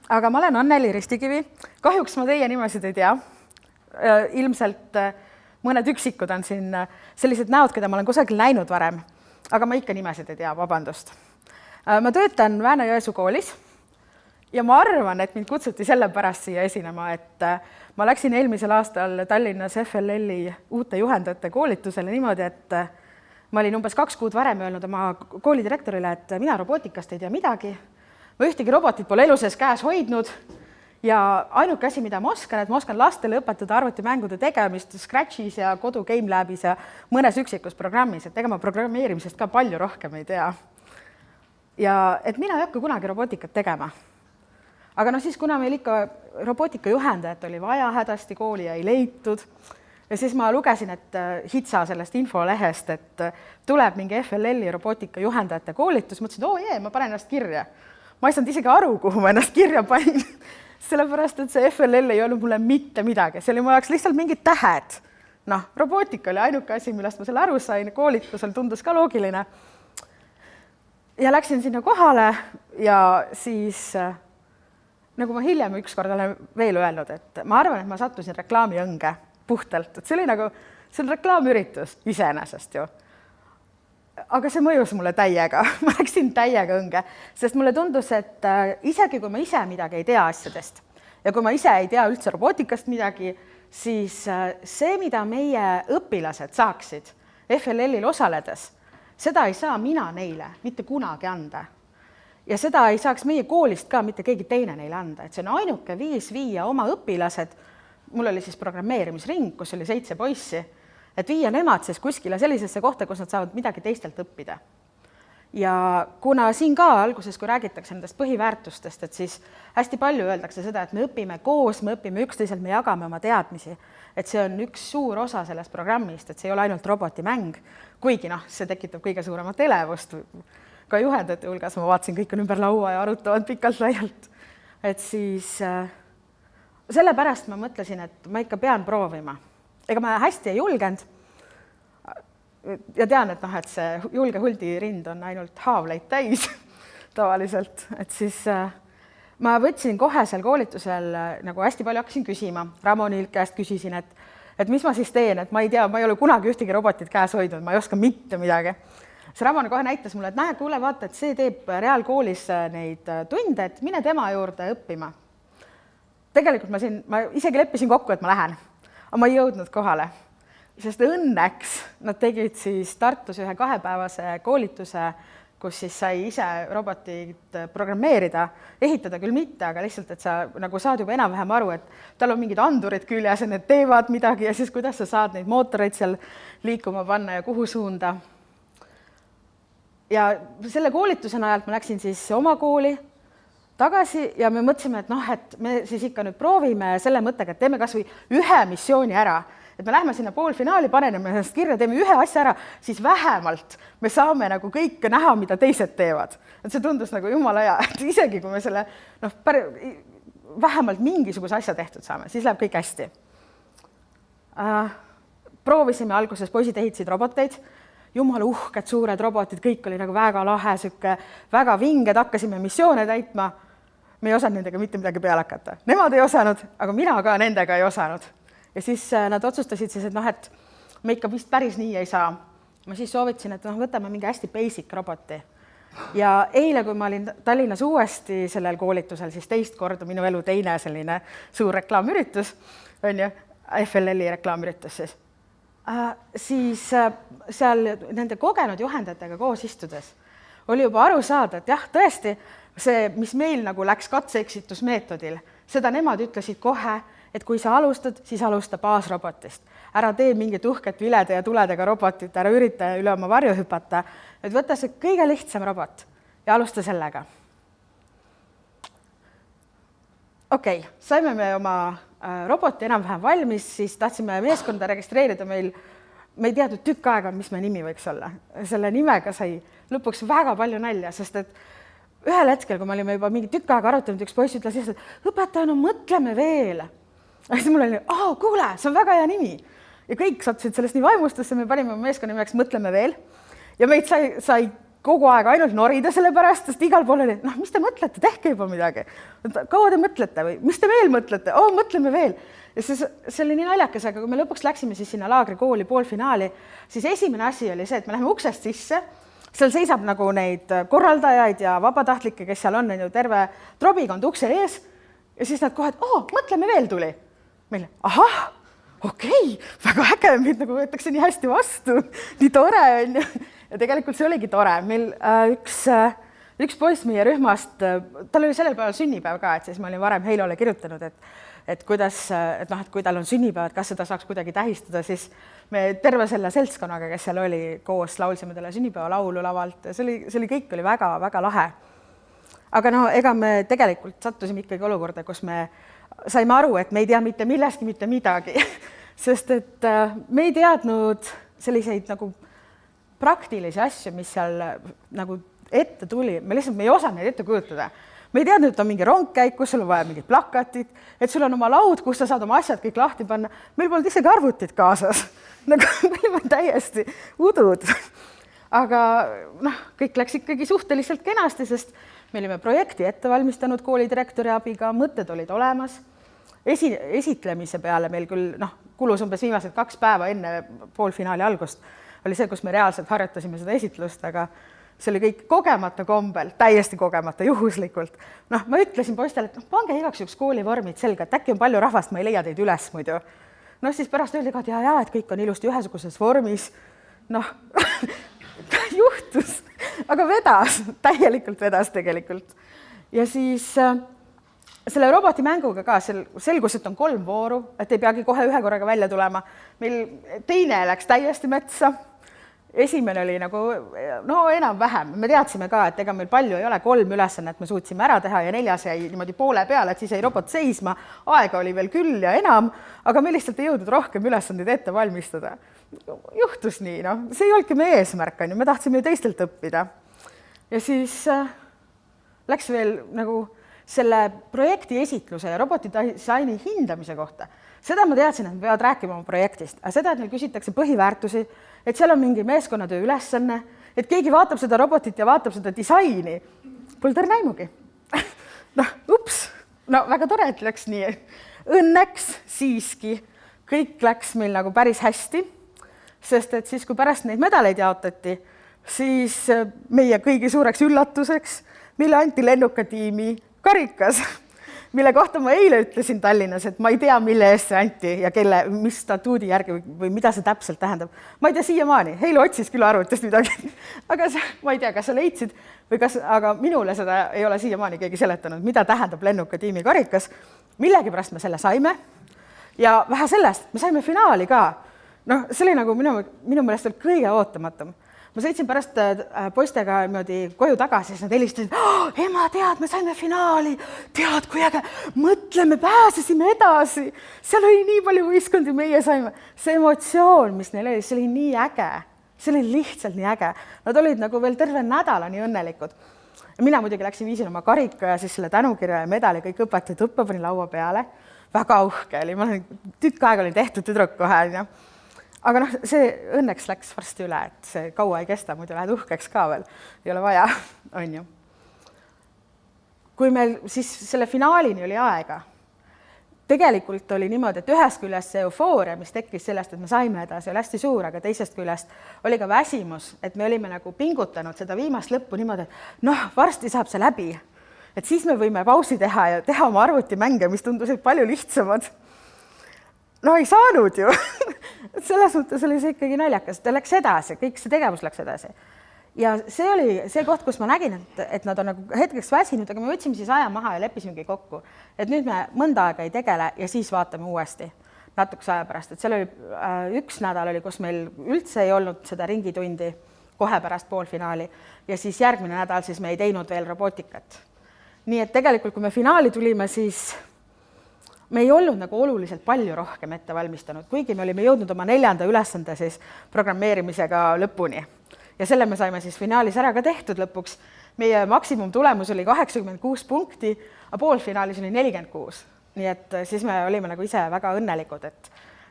aga ma olen Anneli Ristikivi. Kahjuks ma teie nimesid ei tea. Ilmselt mõned üksikud on siin sellised näod, keda ma olen kusagil näinud varem, aga ma ikka nimesid ei tea, vabandust. Ma töötan Väänõ-Jõesuu koolis ja ma arvan, et mind kutsuti sellepärast siia esinema, et ma läksin eelmisel aastal Tallinnas FLL-i uute juhendajate koolitusele niimoodi, et ma olin umbes 2 kuud varem öelnud oma koolidirektorile, et mina robootikast ei tea midagi. Ma ühtegi robotit pole elu sees käes hoidnud ja ainuke asi, mida ma oskan, et ma oskan lastele õpetada arvutimängude tegemist Scratchis ja kodu GameLabis ja mõnes üksikus programmis, et ega ma programmeerimisest ka palju rohkem ei tea. Ja et mina ei hakka kunagi robootikat tegema. Aga siis, kuna meil ikka robootika juhendajat oli vaja hädasti kooli ja ei leitud, ja siis ma lugesin, et HITSA sellest infolehest, et tuleb mingi FLL-i robootika juhendajate koolitus, mõtlesin, ma panen ennast kirja. Ma ei saanud isegi aru, kuhu ma ennast kirja panin, sellepärast, et see FLL ei olnud mulle mitte midagi. See oli mu jaoks lihtsalt mingid tähed. Robootika oli ainuke asi, millest ma selle aru sain, koolitusel tundus ka loogiline. Ja läksin sinna kohale ja siis, nagu ma hiljem ükskord olen veel öelnud, et ma arvan, et ma sattusin reklaamiõnge puhtalt. Et see oli nagu, see on reklaamüritus iseenesest ju. Aga see mõjus mulle täiega. Ma läksin täiega õnge, sest mulle tundus, et isegi kui ma ise midagi ei tea asjadest ja kui ma ise ei tea üldse robootikast midagi, siis see, mida meie õpilased saaksid FLL-il osaledes, seda ei saa mina neile mitte kunagi anda. Ja seda ei saaks meie koolist ka mitte keegi teine neile anda. Et see on ainuke viis viia oma õpilased, mul oli siis programmeerimisring, kus oli 7 poissi, et viia nemad siis kuskile sellisesse kohta, kus nad saavad midagi teistelt õppida. Ja kuna siin ka alguses, kui räägitakse nendest põhiväärtustest, et siis hästi palju öeldakse seda, et me õpime koos, me õpime üksteiselt, me jagame oma teadmisi. Et see on üks suur osa sellest programmist, et see ei ole ainult robotimäng, kuigi see tekitab kõige suuremat elevust. Ka juhendajate hulgas ma vaatasin, kõik on ümber laua ja arutavad pikalt laialt. Et siis sellepärast ma mõtlesin, et ma ikka pean proovima. Ega ma hästi ei julgenud ja tean, et see julge huldirind on ainult haavleid täis tavaliselt. Et siis ma võtsin kohe seal koolitusel, nagu hästi palju hakkasin küsima. Ramonil käest küsisin, et mis ma siis teen, et ma ei tea, ma ei ole kunagi ühtegi robotit käes hoidnud, ma ei oska mitte midagi. See Ramon kohe näitas mulle, et näe, kuule, vaata, et see teeb reaalkoolis neid tunde, et mine tema juurde õppima. Tegelikult ma isegi leppisin kokku, et ma lähen. Aga ma ei jõudnud kohale, sest õnneks nad tegid siis Tartus ühe 2-päevase koolituse, kus siis sai ise robotit programmeerida, ehitada küll mitte, aga lihtsalt, et sa nagu saad juba enam-vähem aru, et tal on mingid andurid küljes ja need teevad midagi ja siis kuidas sa saad neid mootoreid seal liikuma panna ja kuhu suunda. Ja selle koolituse ajalt ma läksin siis oma kooli tagasi ja me mõtlesime, et me siis ikka nüüd proovime selle mõttega, et teeme kas või ühe missiooni ära. Et me lähme sinna poolfinaali, paneme ennast kirja, teeme ühe asja ära, siis vähemalt me saame nagu kõike näha, mida teised teevad. Et see tundus nagu jumala hea, et isegi kui me selle vähemalt mingisuguse asja tehtud saame, siis läheb kõik hästi. Proovisime alguses, poisid ehitasid roboteid, jumala uhked, suured robotid, kõik oli nagu väga lahe, väga vinged, hakkasime missioone täitma. Me ei osanud nendega mitte midagi peale hakata. Nemad ei osanud, aga mina ka nendega ei osanud. Ja siis nad otsustasid siis, et me ikka vist päris nii ei saa. Ma siis soovitasin, et võtame mingi hästi basic roboti. Ja eile, kui ma olin Tallinnas uuesti sellel koolitusel, siis teist korda minu elu teine selline suur reklaamüritus, on ju, FLL-i reklaamüritus siis seal nende kogenud juhendajatega koos istudes oli juba aru saada, et jah, tõesti, see, mis meil nagu läks katse-eksitusmeetodil, seda nemad ütlesid kohe, et kui sa alustad, siis alusta baasrobotist. Ära tee mingit uhket vilede ja tuledega robotit, ära ürita üle oma varju hüpata, et võta see kõige lihtsam robot ja alusta sellega. Okei, saime me oma roboti enam-vähem valmis, siis tahtsime meeskonda registreerida meil, me ei teadnud tükk aega, mis me nimi võiks olla. Selle nimega sai lõpuks väga palju nalja, sest et ühel hetkel, kui me olime juba mingi tükk aega arutanud, üks poiss ütles lihtsalt, õpetaja, mõtleme veel. Ja siis mul oli, kuule, see on väga hea nimi. Ja kõik sattusid sellest nii vaimustusse, me panime meeskonna nimeks mõtleme veel. Ja meid sai kogu aeg ainult norida selle pärast, sest igal pool oli, noh, mis te mõtlete, tehke juba midagi. Kaua te mõtlete või mis te veel mõtlete? Mõtleme veel. Ja siis see oli nii naljakas, aga kui me lõpuks läksime siis sinna laagrikooli poolfinaali, siis esimene asi oli see, et me läheme uksest sisse, seal seisab nagu neid korraldajaid ja vabatahtlikke, kes seal on ju terve trobikond ukse ees ja siis nad kohe, et mõtleme veel tuli. Meile, okei, väga äge, meid nagu võetakse nii hästi vastu, nii tore on ju. Ja tegelikult see oligi tore. Meil üks poiss meie rühmast, tal oli sellel päeval sünnipäev ka, et siis ma olin varem Heilole kirjutanud, et kui tal on sünnipäev, et kas seda saaks kuidagi tähistada, siis me terve selle seltskonnaga, kes seal oli, koos laulsime talle sünnipäeva laulu lavalt. See oli kõik oli väga-väga lahe. Aga ega me tegelikult sattusime ikkagi olukorda, kus me saime aru, et me ei tea mitte millestki mitte midagi, sest et me ei teadnud selliseid nagu praktilisi asju, mis seal nagu ette tuli. Me ei osanud neid ette kujutada. Me ei teadnud, et on mingi rongkäik, kus sul on vaja mingid plakatit, et sul on oma laud, kus sa saad oma asjad kõik lahti panna. Meil polnud isegi arvutit kaasas. Nagu me olime täiesti udud. Aga kõik läks ikkagi suhteliselt kenasti, sest me olime projekti ette valmistanud koolidirektori abiga, mõtted olid olemas. Esitlemise peale meil küll kulus umbes viimased 2 päeva enne poolfinaali algust oli see, kus me reaalselt harjutasime seda esitlust, aga see oli kõik kogemata kombel, täiesti kogemata, juhuslikult. Ma ütlesin poistele, et pange igaks juhuks koolivormid selga, et äkki on palju rahvast, ma ei leia teid üles muidu. Siis pärast öeldi ka, et et kõik on ilusti ühesuguses vormis. Juhtus, aga vedas, täielikult vedas tegelikult. Ja siis selle robotimänguga ka selgus, et on 3 vooru, et ei peagi kohe ühe korraga välja tulema. Meil teine läks täiesti metsa. Esimene oli nagu, enam-vähem. Me teadsime ka, et ega meil palju ei ole, 3 ülesannet me suutsime ära teha ja 4 jäi niimoodi poole peale, et siis jäi robot seisma. Aega oli veel küll ja enam, aga me lihtsalt ei jõudnud rohkem ülesandeid ette valmistada. Juhtus nii, see ei olnudki meie eesmärk, me tahtsime ju teistelt õppida. Ja siis läks veel nagu selle projekti esitluse ja robotidisaini hindamise kohta. Seda ma teadsin, et me peavad rääkima oma projektist, aga seda, et meil küsitakse põhiväärtusi, et seal on mingi meeskonnatöö ülesanne, et keegi vaatab seda robotit ja vaatab seda disaini. Pole tar näimugi. Väga tore, et läks nii. Õnneks siiski kõik läks meil nagu päris hästi, sest et siis, kui pärast neid medaleid jaotati, siis meie kõigi suureks üllatuseks meile anti lennukatiimi karikas, mille kohta ma eile ütlesin Tallinnas, et ma ei tea, mille eest see anti ja mis statuudi järgi või mida see täpselt tähendab. Ma ei tea siiamaani, Heilo otsis küll arvutist midagi, aga ma ei tea, kas sa leidsid või aga minule seda ei ole siiamaani keegi seletanud, mida tähendab lennukatiimi karikas. Millegipärast me selle saime ja vähe sellest, me saime finaali ka. See oli nagu minu meelest veel kõige ootamatum. Ma sõitsin pärast poistega koju tagasi, siis nad helistasid, ema, tead, me saime finaali, tead, kui äge, mõtleme, pääsesime edasi, seal oli nii palju võistkondi, meie saime. See emotsioon, mis neil oli, see oli nii äge, see oli lihtsalt nii äge. Nad olid nagu veel terve nädala nii õnnelikud. Mina muidugi viisin oma karika ja siis selle tänukirja ja medali kõik õpetaja tuppa pani laua peale. Väga uhke oli, ma tükk aega olin tehtud tüdruk kohe. Aga see õnneks läks varsti üle, et see kaua ei kesta, muidu lähed uhkeks ka veel. Ei ole vaja, on ju. Kui meil siis selle finaalini oli aega, tegelikult oli niimoodi, et ühest küljest see eufooria, mis tekkis sellest, et me saime edasi, oli hästi suur, aga teisest küljest oli ka väsimus, et me olime nagu pingutanud seda viimast lõppu niimoodi, et varsti saab see läbi. Et siis me võime pausi teha ja teha oma arvutimänge, mis tundusid palju lihtsamad. Ei saanud ju. Selles mõttes oli see ikkagi naljakas. Ta läks edasi, kõik see tegevus läks edasi. Ja see oli see koht, kus ma nägin, et nad on nagu hetkeks väsinud, aga me võtsime siis aja maha ja leppisimegi kokku. Et nüüd me mõnda aega ei tegele ja siis vaatame uuesti natukese aja pärast. Et seal oli 1 nädal, kus meil üldse ei olnud seda ringitundi kohe pärast poolfinaali ja siis järgmine nädal siis me ei teinud veel robotikat. Nii et tegelikult, kui me finaali tulime, siis me ei olnud nagu oluliselt palju rohkem ette valmistanud, kuigi me olime jõudnud oma 4. ülesande siis programmeerimisega lõpuni. Ja selle me saime siis finaalis ära ka tehtud lõpuks. Meie maksimumtulemus oli 86 punkti, aga poolfinaalis oli 46. Nii et siis me olime nagu ise väga õnnelikud,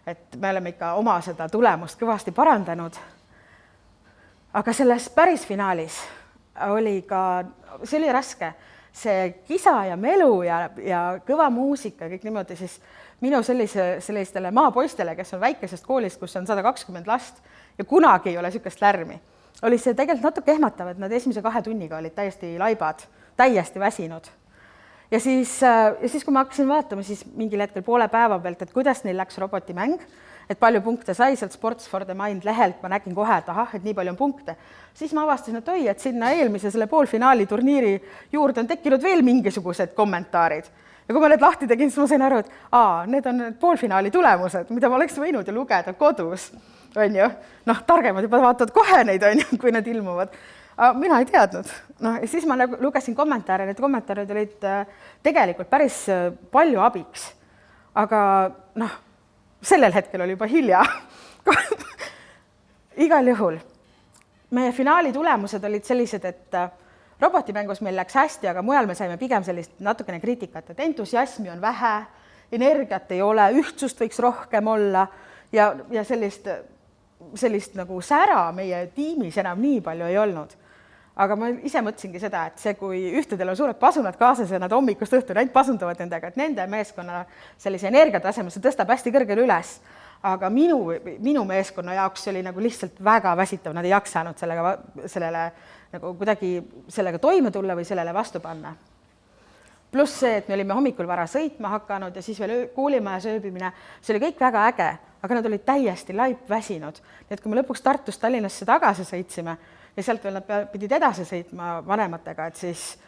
et me oleme ikka oma seda tulemust kõvasti parandanud. Aga selles päris finaalis see oli raske. See kisa ja melu ja kõva muusika, kõik niimoodi, siis minu sellistele maapoistele, kes on väikesest koolist, kus on 120 last ja kunagi ei ole niisugust lärmi, oli see tegelikult natuke ehmatav, et nad esimese 2 tunniga olid täiesti laibad, täiesti väsinud. Ja siis, kui ma hakkasin vaatama, siis mingil hetkel poole päeva pealt, et kuidas neil läks robotimäng, et palju punkte sai sealt Sports for the Mind lehelt, ma nägin kohe, et ahah, et nii palju on punkte. Siis ma avastasin, et oi, et sinna eelmise selle poolfinaali turniiri juurde on tekkinud veel mingisugused kommentaarid. Ja kui ma need lahti tegin, siis ma sain aru, et need on poolfinaali tulemused, mida ma oleks võinud ju lugeda kodus, on ju. Noh, targemad juba vaatavad kohe neid, on ju, kui need ilmuvad. Mina ei teadnud. Ja siis ma lugesin kommentaare, need kommentaarid olid tegelikult päris palju abiks. Aga sellel hetkel oli juba hilja. Igal juhul. Meie finaali tulemused olid sellised, et robotimängus meil läks hästi, aga mujal me saime pigem sellist natukene kriitikat, et entusiasmi on vähe, energiat ei ole, ühtsust võiks rohkem olla ja sellist nagu sära meie tiimis enam nii palju ei olnud. Aga ma ise mõtlesingi seda, et see, kui ühtedel on suured pasunad kaasas ja nad hommikust õhtuni ainult pasundavad nendega, et nende meeskonna sellise energiataseme see tõstab hästi kõrgele üles. Aga minu meeskonna jaoks see oli nagu lihtsalt väga väsitav, nad ei jaksanud sellele nagu kuidagi sellega toime tulla või sellele vastu panna. Pluss see, et me olime hommikul vara sõitma hakanud ja siis veel koolimaja sööbimine, see oli kõik väga äge, aga nad olid täiesti laip väsinud. Nii et kui me lõpuks Tartust Tallinnasse tagasi sõitsime ja sealt veel nad pidid edasi sõitma vanematega, et siis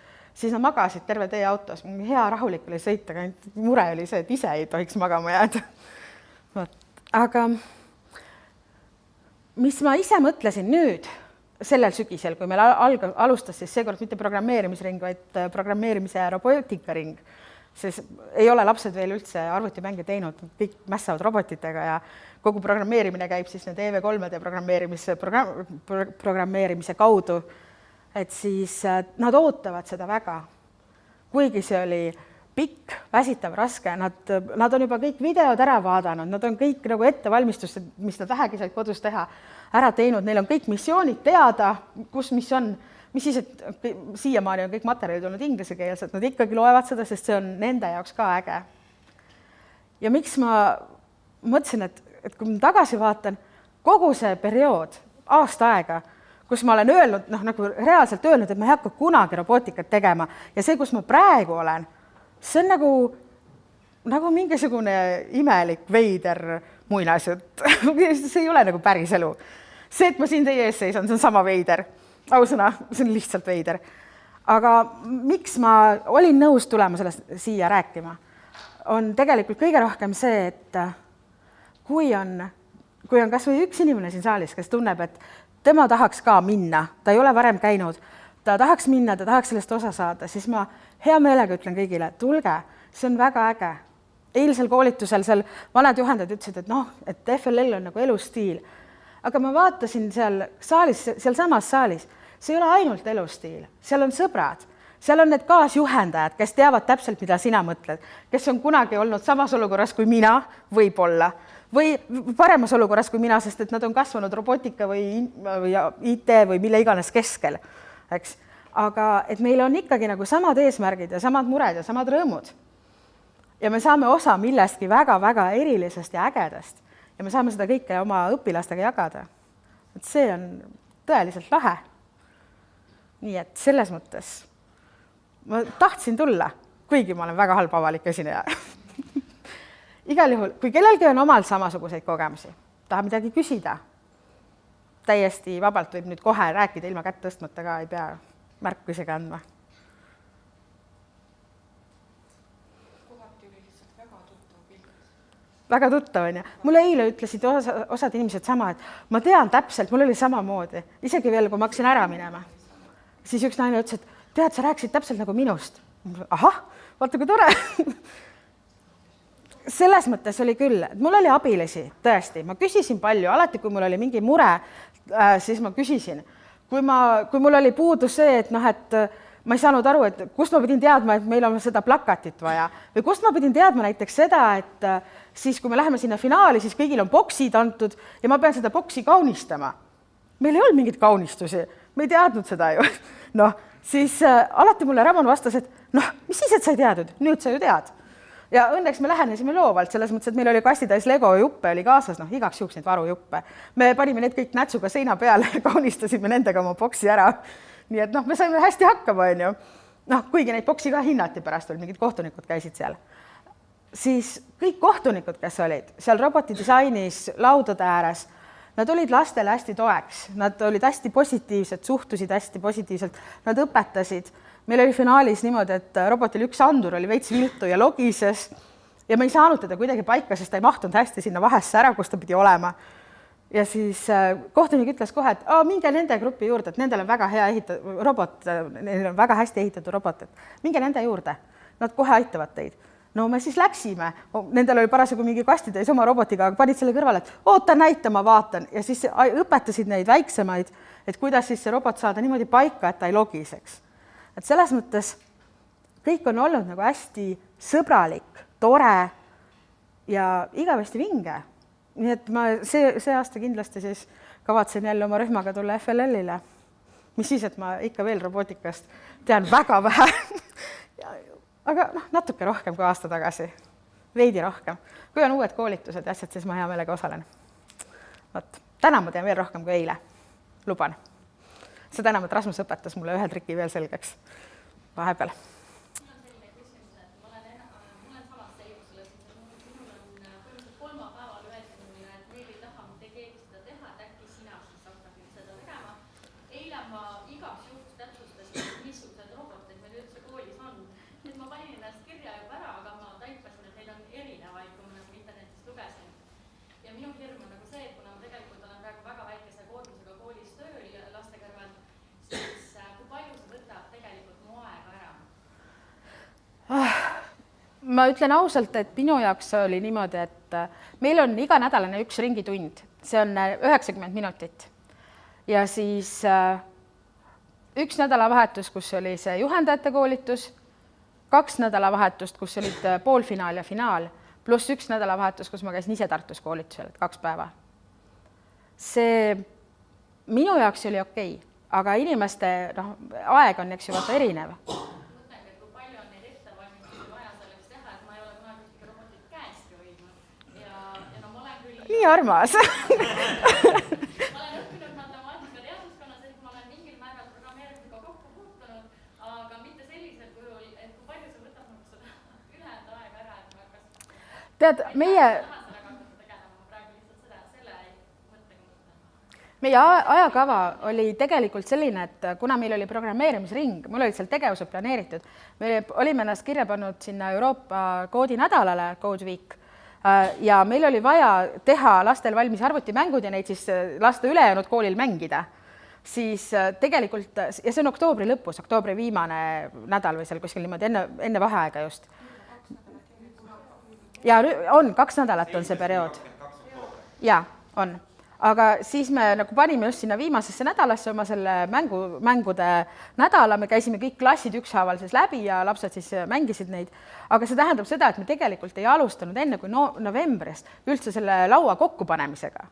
nad magasid terve tee autos. Hea rahulik oli sõita, aga mure oli see, et ise ei tohiks magama jääda. Aga mis ma ise mõtlesin nüüd sellel sügisel, kui meil alustas siis seekord mitte programmeerimisring, vaid programmeerimise ja robotikaring, siis ei ole lapsed veel üldse arvutimänge teinud, kõik mässavad robotitega ja kogu programmeerimine käib siis need EV3-de programmeerimise kaudu, et siis nad ootavad seda väga. Kuigi see oli pikk, väsitav, raske, nad on juba kõik videod ära vaadanud, nad on kõik nagu ettevalmistused, mis nad vähegi said kodus teha, ära teinud, neil on kõik missioonid teada, mis on, mis siis, et siiamaani on kõik materjalid olnud inglisekeelsed, nad ikkagi loevad seda, sest see on nende jaoks ka äge. Ja miks ma mõtlesin, et kui ma tagasi vaatan, kogu see periood, aasta aega, kus ma olen öelnud, nagu reaalselt öelnud, et ma ei hakka kunagi robotikat tegema ja see, kus ma praegu olen, see on nagu mingisugune imelik, veider muinasjutt. See ei ole nagu päris elu. See, et ma siin teie ees seisan, see on sama veider. Ausõna, see on lihtsalt veider. Aga miks ma olin nõus tulema sellest siia rääkima, on tegelikult kõige rohkem see, et kui on kas või üks inimene siin saalis, kes tunneb, et tema tahaks ka minna, ta ei ole varem käinud, ta tahaks minna, ta tahaks sellest osa saada, siis ma hea meelega ütlen kõigile, tulge, see on väga äge. Eilsel koolitusel seal vanad juhendajad ütlesid, et FLL on nagu elustiil. Aga ma vaatasin seal samas saalis, see ei ole ainult elustiil, seal on sõbrad, seal on need kaasjuhendajad, kes teavad täpselt, mida sina mõtled, kes on kunagi olnud samas olukorras kui mina, võib-olla, või paremas olukorras kui mina, sest et nad on kasvanud robotika või IT või mille iganes keskel, eks. Aga et meil on ikkagi nagu samad eesmärgid ja samad mured ja samad rõõmud. Ja me saame osa millestki väga-väga erilisest ja ägedast ja me saame seda kõike oma õpilastega jagada. Et see on tõeliselt lahe. Nii et selles mõttes ma tahtsin tulla, kuigi ma olen väga halb avalik esineja. Igal juhul, kui kellelgi on omal samasuguseid kogemusi, tahab midagi küsida, täiesti vabalt võib nüüd kohe rääkida ilma kätt tõstmata ka, ei pea märku isegi andma. Kohati oli lihtsalt väga tuttav pilt. Väga tuttav on ja. Mulle eile ütlesid osad inimesed sama, et ma tean täpselt, mul oli samamoodi. Isegi veel, kui ma hakkasin ära minema. Siis üks naine ütles, et tead, sa rääkisid täpselt nagu minust. Ahah, vaata kui tore. Selles mõttes oli küll, et mul oli abilisi, tõesti. Ma küsisin palju, alati kui mul oli mingi mure, siis ma küsisin. Kui mul oli puudu see, et ma ei saanud aru, et kust ma pidin teadma, et meil on seda plakatit vaja. Või kust ma pidin teadma näiteks seda, et siis kui me läheme sinna finaali, siis kõigil on boksid antud ja ma pean seda boksi kaunistama. Meil ei olnud mingit kaunistusi. me ei teadnud seda ju. Noh, siis alati mulle Ramon vastas, et noh, mis siis, et sa ei teadnud, nüüd sa ju tead. Ja õnneks me lähenesime loovalt, selles mõttes, et meil oli kastitäis Lego juppe oli kaasas, noh, igaks juhuks neid varujuppe. Me panime need kõik nätsuga seina peale ja kaunistasime nendega oma boksi ära. Nii et noh, me saime hästi hakkama, on ju. Noh, kuigi neid boksi ka hinnati pärast, mingid kohtunikud käisid seal. Siis kõik kohtunikud, kes olid seal robotidisainis laudade ääres, nad olid lastele hästi toeks, nad olid hästi positiivsed, suhtusid hästi positiivselt, nad õpetasid. Meil oli finaalis niimoodi, et robotil üks andur oli veits viltu ja logises ja me ei saanud teda kuidagi paika, sest ta ei mahtunud hästi sinna vahesse ära, kus ta pidi olema. Ja siis kohtunik ütles kohe, et minge nende grupi juurde, et nendel on väga hea robot, neil on väga hästi ehitatud robot, et minge nende juurde, nad kohe aitavad teid. No me siis läksime, nendel oli parasjagu mingi kastitäis oma robotiga, aga panid selle kõrvale, et oota näita, ma vaatan ja siis õpetasid neid väiksemaid, et kuidas siis see robot saada niimoodi paika, et ta ei logiseks. Et selles mõttes kõik on olnud nagu hästi sõbralik, tore ja igavesti vinge. Nii et ma see aasta kindlasti siis kavatsen jälle oma rühmaga tulla FLL-ile. Mis siis, et ma ikka veel robotikast tean väga vähe. Aga natuke rohkem kui aasta tagasi. Veidi rohkem. Kui on uued koolitused ja asjad, siis ma hea meelega osalen. Täna ma tean veel rohkem kui eile. Luban. Seda enam, et Rasmus õpetas mulle ühe triki veel selgeks vahepeal. Ma ütlen ausalt, et minu jaoks oli niimoodi, et meil on iganädalane üks ringitund, see on 90 minutit ja siis üks nädalavahetus, kus oli see juhendajate koolitus, 2 nädalavahetust, kus olid poolfinaal ja finaal, pluss 1 nädalavahetus, kus ma käisin ise Tartus koolitusel, 2 päeva. See minu jaoks oli okei, aga inimeste aeg on, eks ju, vaata erinev. Nii armas. Ma olen õppinud matemaatika teaduskonnas, et ma olen mingil määral programmeerimisega kokku puutunud, aga mitte sellisel kujul, et kui palju see võtab seda ülejäänud aega ära, et ma kas... Tead, meie ajakava oli tegelikult selline, et kuna meil oli programmeerimisring, mul olid seal tegevused planeeritud, me olime ennast kirja pannud sinna Euroopa koodinädalale, Code Week, ja meil oli vaja teha lastel valmis arvutimängud ja neid siis lasta ülejäänud koolil mängida. Siis tegelikult, ja see on oktoobri lõpus, oktoobri viimane nädal või seal kuskil niimoodi enne vaheaega just. Ja on, 2 nädalat on see periood. Ja, on. Aga siis me nagu panime just sinna viimasesse nädalasse oma selle mängude nädala, me käisime kõik klassid ükshaaval siis läbi ja lapsed siis mängisid neid. Aga see tähendab seda, et me tegelikult ei alustanud enne kui novembris üldse selle laua kokkupanemisega.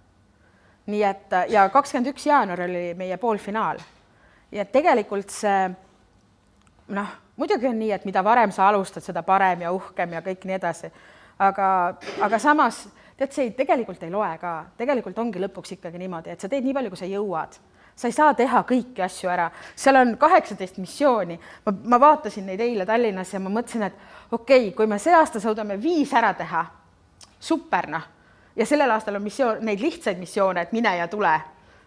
Nii et, ja 21. jaanuar oli meie poolfinaal. Ja tegelikult see, muidugi on nii, et mida varem sa alustad, seda parem ja uhkem ja kõik nii edasi. Aga samas, tead, see tegelikult ei loe ka. Tegelikult ongi lõpuks ikkagi niimoodi, et sa teed nii palju, kui sa jõuad. Sa ei saa teha kõiki asju ära. Seal on 18 missiooni. Ma vaatasin neid eile Tallinnas ja ma mõtlesin, et okei, kui me see aasta saudame 5 ära teha, super, Ja sellel aastal on neid lihtsaid missioone, et mine ja tule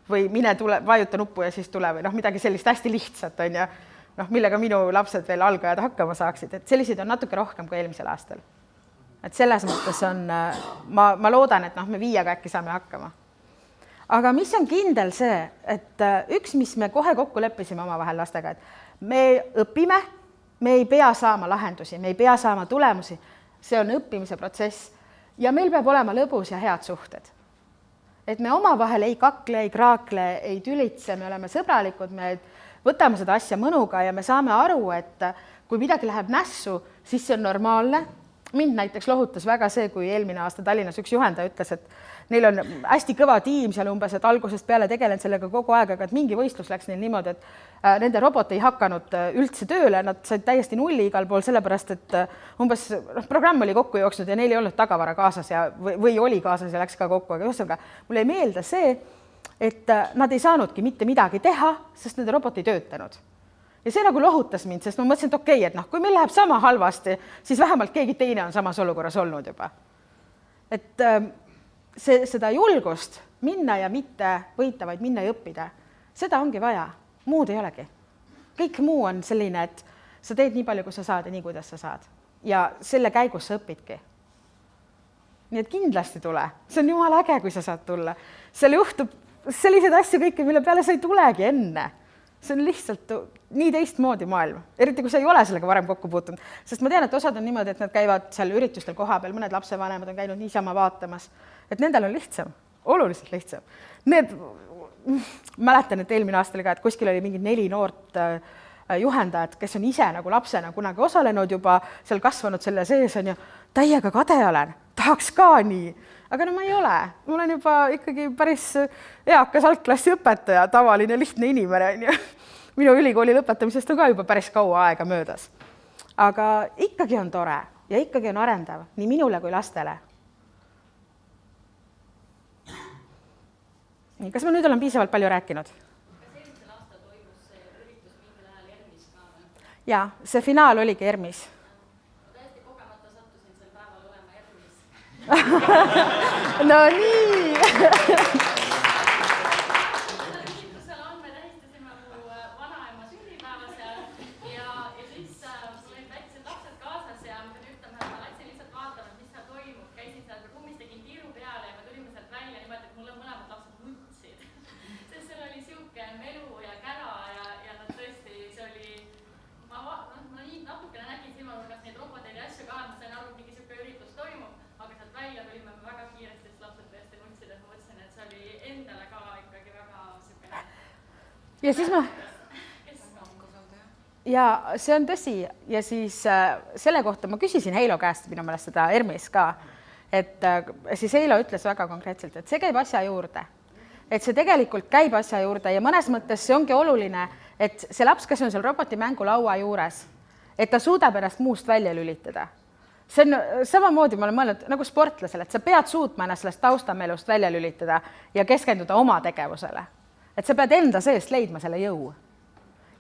või mine tule, vajuta nuppu ja siis tule või midagi sellist hästi lihtsat, on ja millega minu lapsed veel algajad hakkama saaksid. Et selliseid on natuke rohkem kui eelmisel aastal. Et selles mõttes on, ma loodan, et me 5 äkki saame hakkama. Aga mis on kindel see, et üks, mis me kohe kokku leppisime oma vahel lastega, et me õpime, me ei pea saama lahendusi, me ei pea saama tulemusi, see on õppimise protsess ja meil peab olema lõbus ja head suhted. Et me oma vahel ei kakle, ei kraakle, ei tülitse, me oleme sõbralikud, me võtame seda asja mõnuga ja me saame aru, et kui midagi läheb nässu, siis see on normaalne. mind näiteks lohutas väga see, kui eelmine aasta Tallinnas üks juhendaja ütles, et neil on hästi kõva tiim seal umbes, et algusest peale tegelenud sellega kogu aeg, aga et mingi võistlus läks neil niimoodi, et nende robot ei hakanud üldse tööle, nad said täiesti nulli igal pool, sellepärast et umbes programm oli kokku jooksnud ja neil ei olnud tagavara kaasas ja või oli kaasas ja läks ka kokku, aga ühesõnaga mulle ei meelda see, et nad ei saanudki mitte midagi teha, sest nende robot ei töötanud. Ja see nagu lohutas mind, sest ma mõtlesin, et okei, et kui meil läheb sama halvasti, siis vähemalt keegi teine on samas olukorras olnud juba. Et seda julgust minna ja mitte võita, vaid minna ja õppida, seda ongi vaja, muud ei olegi. Kõik muu on selline, et sa teed nii palju, kui sa saad ja nii, kuidas sa saad. Ja selle käigus sa õpidki. Nii et kindlasti tule, see on jumala äge, kui sa saad tulla. Seal juhtub selliseid asju kõike, mille peale sa ei tulegi enne. See on lihtsalt nii teistmoodi maailm, eriti kui sa ei ole sellega varem kokku puutunud, sest ma tean, et osad on niimoodi, et nad käivad seal üritustel koha peal, mõned lapsevanemad on käinud niisama vaatamas, et nendel on lihtsam, oluliselt lihtsam. Mäletan, et eelmine aasta oli ka, et kuskil oli mingi 4 noort juhendajad, kes on ise nagu lapsena kunagi osalenud juba, seal kasvanud selle sees on ju, täiega kade olen, tahaks ka nii, aga no ma ei ole, ma olen juba ikkagi päris eakas algklassi õpetaja, tavaline lihtne inimene on ju. Minu ülikooli lõpetamisest on ka juba päris kaua aega möödas. Aga ikkagi on tore ja ikkagi on arendav nii minule kui lastele. Nii, kas ma nüüd olen piisavalt palju rääkinud? Kas eelmisel aastal toimus see üritus mingil ajal ERMis ka või? Jaa, see finaal oligi ERMis. Ma täiesti kogemata sattusin sel päeval olema ERMis. No nii! Üritusel on, me tähistasime mu vanaema sünnipäeva seal ja siis mul olid väiksed lapsed kaasas ja ma pean ütlema, et ma läksin lihtsalt vaatama, mis seal toimub. Käisin seal ruumis, tegin tiiru peale ja me tulime sealt välja niimoodi, et mulle mõlemad lapsed nutsid. Sest seal oli siuke melu ja kära ja nad tõesti, see oli, ma natukene nägin silmanurgas neid roboteid ja asju ka, ma sain aru, mingi siuke üritus toimub, aga sealt välja tulime väga kiiresti, sest lapsed tõesti nutsid, et ma mõtlesin, et see oli endale ka ikkagi väga siukene. Ja siis ma... Ja see on tõsi ja siis selle kohta ma küsisin Heilo käest minu meelest seda ERMis ka, et siis Heilo ütles väga konkreetselt, et see käib asja juurde. Et see tegelikult käib asja juurde ja mõnes mõttes see ongi oluline, et see laps, kes on seal robotimängu laua juures, et ta suudab ennast muust välja lülitada. See on samamoodi, ma olen mõelnud nagu sportlasele, et sa pead suutma ennast sellest taustamelust välja lülitada ja keskenduda oma tegevusele. Et sa pead enda seest leidma selle jõu.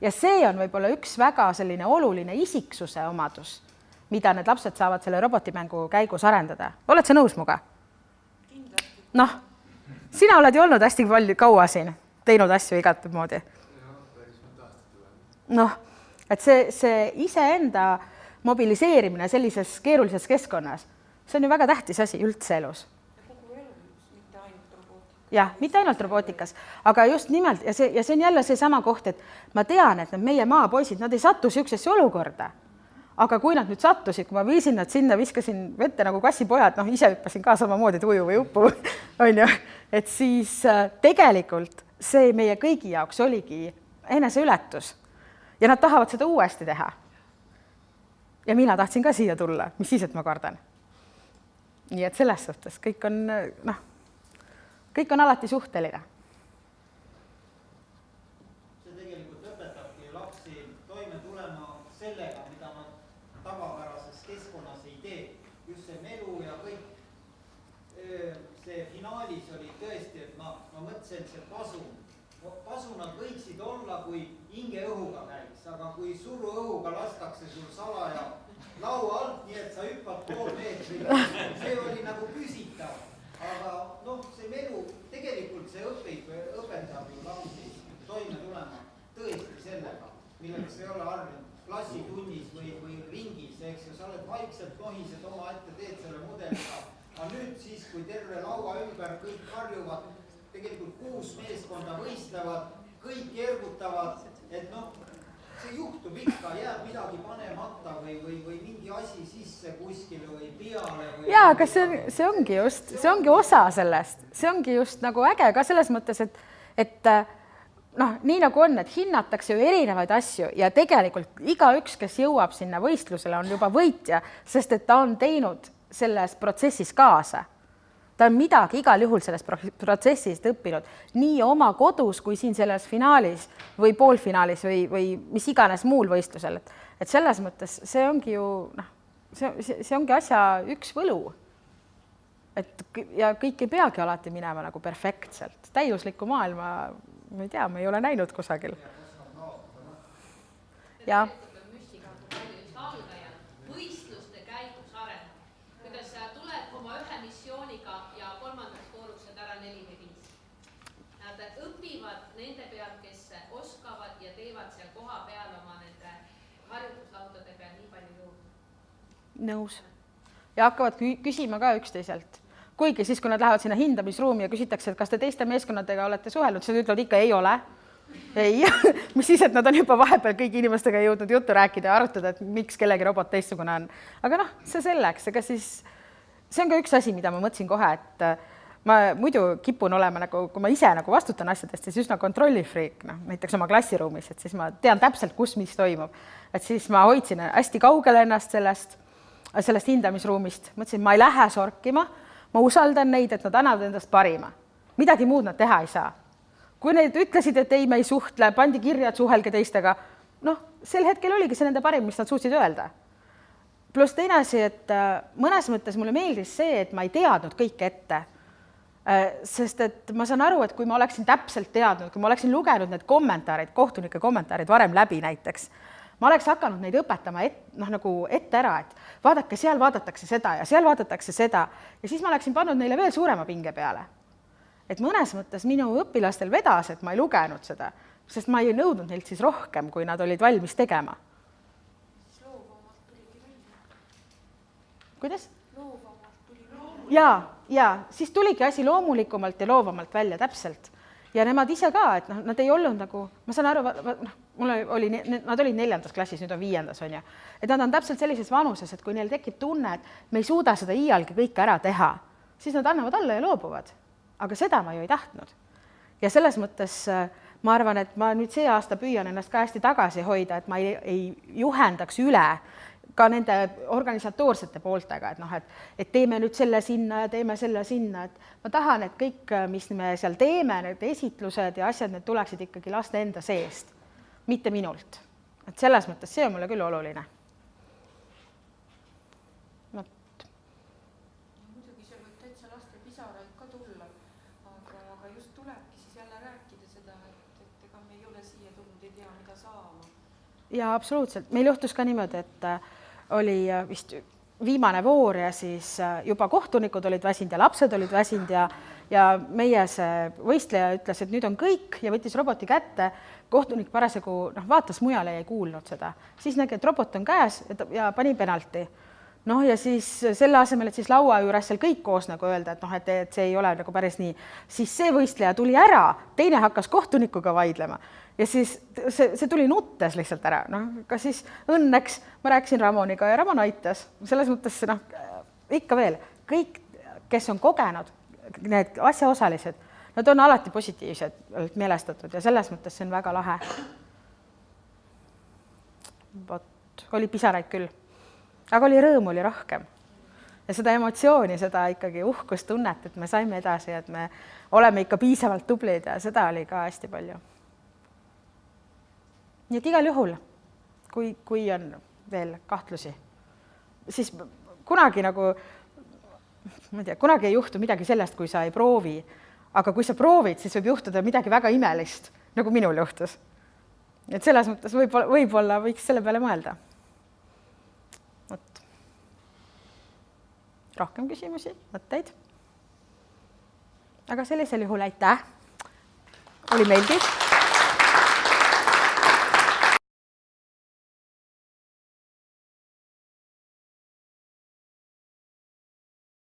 Ja see on võib-olla üks väga selline oluline isiksuse omadus, mida need lapsed saavad selle robotimängu käigus arendada. Oled sa nõus muga? Noh, sina oled ju olnud hästi palju kaua siin, teinud asju igat moodi. Noh, et see iseenda mobiliseerimine sellises keerulises keskkonnas, see on ju väga tähtis asi üldse elus. Jah, mitte ainult robootikas, aga just nimelt, ja see on jälle see sama koht, et ma tean, et need meie maapoisid, nad ei sattu siuksesse olukorda. Aga kui nad nüüd sattusid, kui ma viisin nad sinna, viskasin vette nagu kassipojad, ise hüppasin ka samamoodi tuju või uppu, on ju, et siis tegelikult see meie kõigi jaoks oligi eneseületus. Ja nad tahavad seda uuesti teha. Ja mina tahtsin ka siia tulla, mis siis, et ma kardan. Nii et selles suhtes kõik on alati suhteline. See tegelikult õpetabki lapsi toime tulema sellega, mida nad tavapärases keskkonnas ei tee. Just see melu ja kõik. See finaalis oli tõesti, et ma mõtlesin, et see pasunad võiksid olla, kui hinge õhuga käiks, aga kui suru õhuga lastakse sul salaja laua alt, nii et sa hüppad pool meetrit, see oli nagu küsitav. Aga see melu, tegelikult see õpetab ju lapsi toime tulema tõesti sellega, milleks ei ole arvinud klassitunnis või ringis, eks ju, sa oled vaikselt nohised oma ette, teed selle mudeliga. Aga nüüd siis, kui terve laua ümber kõik karjuvad, tegelikult 6 meeskonda võistlevad, kõik ergutavad, et see juhtub ikka, jääb midagi panemata või mingi asi sisse kuskile või peale. Jaa, aga see ongi osa sellest. See ongi just nagu äge ka selles mõttes, et noh, nii nagu on, et hinnatakse ju erinevaid asju ja tegelikult igaüks, kes jõuab sinna võistlusele, on juba võitja, sest et ta on teinud selles protsessis kaasa. Ta on midagi igal juhul sellest protsessist õppinud nii oma kodus kui siin selles finaalis või poolfinaalis või mis iganes muul võistlusel. Et selles mõttes see ongi ju, noh, see ongi asja üks võlu. Et ja kõik ei peagi alati minema nagu perfektselt. Täiuslikku maailma, ma ei tea, ma ei ole näinud kusagil. Ja. Võistluste käigus areneb. Kuidas sa tuled oma ühe missiooniga ja kolmandaks vooruks saad ära 4 või 5. Nad õpivad nende peal, kes oskavad ja teevad seal koha peal oma nende harjutuslaudade peal nii palju juurde. Nõus. Ja hakkavad küsima ka üksteiselt. Kuigi siis, kui nad lähevad sinna hindamisruumi ja küsitakse, et kas te teiste meeskonnadega olete suhelnud, siis nad ütlevad ikka ei ole. Ei, mis siis, et nad on juba vahepeal kõigi inimestega jõudnud juttu rääkida ja arutada, et miks kellegi robot teistsugune on. Aga noh, see selleks, ega siis see on ka üks asi, mida ma mõtlesin kohe, et ma muidu kipun olema nagu, kui ma ise nagu vastutan asjadest, siis üsna kontrollifriik, noh, näiteks oma klassiruumis, et siis ma tean täpselt, kus mis toimub. Et siis ma hoidsin hästi kaugele ennast sellest hindamisruumist. Mõtlesin, ma ei lähe sorkima, ma usaldan neid, et nad annavad endast parima. Midagi muud nad teha ei saa. Kui need ütlesid, et ei, me ei suhtle, pandi kirja, et suhelge teistega, noh, sel hetkel oligi see nende parim, mis nad suutsid öelda. Pluss teine asi, et mõnes mõttes mulle meeldis see, et ma ei teadnud kõike ette. Sest et ma saan aru, et kui ma oleksin täpselt teadnud, kui ma oleksin lugenud need kommentaarid, kohtunike kommentaarid varem läbi näiteks, ma oleks hakanud neid õpetama nagu ette ära, et vaadake, seal vaadatakse seda ja seal vaadatakse seda ja siis ma oleksin pannud neile veel suurema pinge peale. Et mõnes mõttes minu õpilastel vedas, et ma ei lugenud seda, sest ma ei nõudnud neilt siis rohkem, kui nad olid valmis tegema. Siis loovamalt tuligi välja. Kuidas? Loovamalt tuli loomulikumalt. Ja, siis tuligi asi loomulikumalt ja loovamalt välja täpselt. Ja nemad ise ka, et noh, nad ei olnud nagu, ma saan aru, nad olid 4. klassis, nüüd on 5. on ja. Et nad on täpselt sellises vanuses, et kui neil tekib tunne, et me ei suuda seda iialgi kõike ära teha, siis nad annavad alla ja loobuvad. Aga seda ma ju ei tahtnud. Ja selles mõttes ma arvan, et ma nüüd see aasta püüan ennast ka hästi tagasi hoida, et ma ei juhendaks üle ka nende organisatoorsete pooltega, et noh, et teeme nüüd selle sinna ja teeme selle sinna, et ma tahan, et kõik, mis me seal teeme, need esitlused ja asjad, need tuleksid ikkagi laste enda seest, mitte minult. Et selles mõttes see on mulle küll oluline. Muidugi see võib täitsa laste pisaraid ka tulla, aga just tulebki siis jälle rääkida seda, et ega me ei ole siia tulnud, ei tea, mida saama. Ja absoluutselt. Meil juhtus ka niimoodi, et oli vist viimane voor ja siis juba kohtunikud olid väsinud ja lapsed olid väsinud ja meie see võistleja ütles, et nüüd on kõik ja võttis roboti kätte. Kohtunik parasjagu vaatas mujale ja ei kuulnud seda. Siis nägi, et robot on käes ja pani penalti. Noh, ja siis selle asemel, et siis laua juures seal kõik koos nagu öelda, et noh, et see ei ole nagu päris nii. Siis see võistleja tuli ära, teine hakkas kohtunikuga vaidlema ja siis see tuli nuttes lihtsalt ära. Noh, ka siis õnneks ma rääkisin Ramoniga ja Ramon aitas. Selles mõttes ikka veel, kõik, kes on kogenud, need asjaosalised, nad on alati positiivselt meelestatud ja selles mõttes see on väga lahe. Oli pisaraid küll. Aga oli rõõm, oli rohkem. Ja seda emotsiooni, seda ikkagi uhkust tunnet, et me saime edasi, et me oleme ikka piisavalt tublid ja seda oli ka hästi palju. Nii et igal juhul, kui on veel kahtlusi, siis kunagi nagu, ma ei tea, kunagi ei juhtu midagi sellest, kui sa ei proovi. Aga kui sa proovid, siis võib juhtuda midagi väga imelist, nagu minul juhtus. Et selles mõttes võib-olla võiks selle peale mõelda. Rohkem küsimusi, mõtteid. Aga sellisel juhul aitäh. Oli meeldiv.